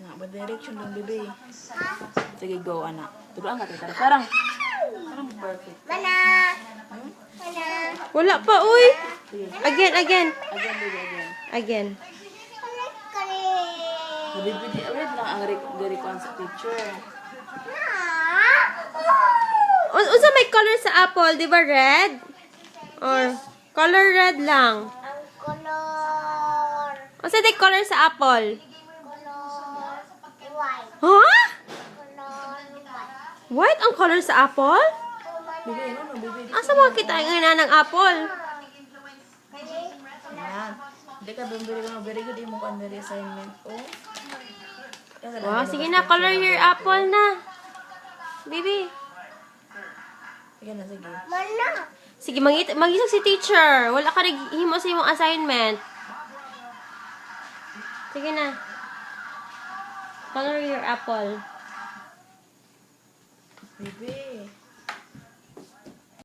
Na, ba direction lang, bebe. Sige, go, anak. Turuan ka, tita. Parang perfect. Mana? Mana? Wala pa, uy. Sige. Again. Again, baby, again. Again. Kali. Baby, read lang ang requirement sa picture. Unsa may color sa apple, di ba red? Or color red lang. Ang color. Unsa may color sa apple? Color white. Huh? Color white. White ang color sa apple? Bebe, ano, bebe. Asa mo kita nga ng apple? Yan. Hindi ka very good yung mukha very assignment. Oh. Wow, sige na, color your apple na. Baby. Sige na, sige. Mana? Sige, mangisag si teacher. Wala ka rin himo sa imong assignment. Sige na. Color your apple. Bebe.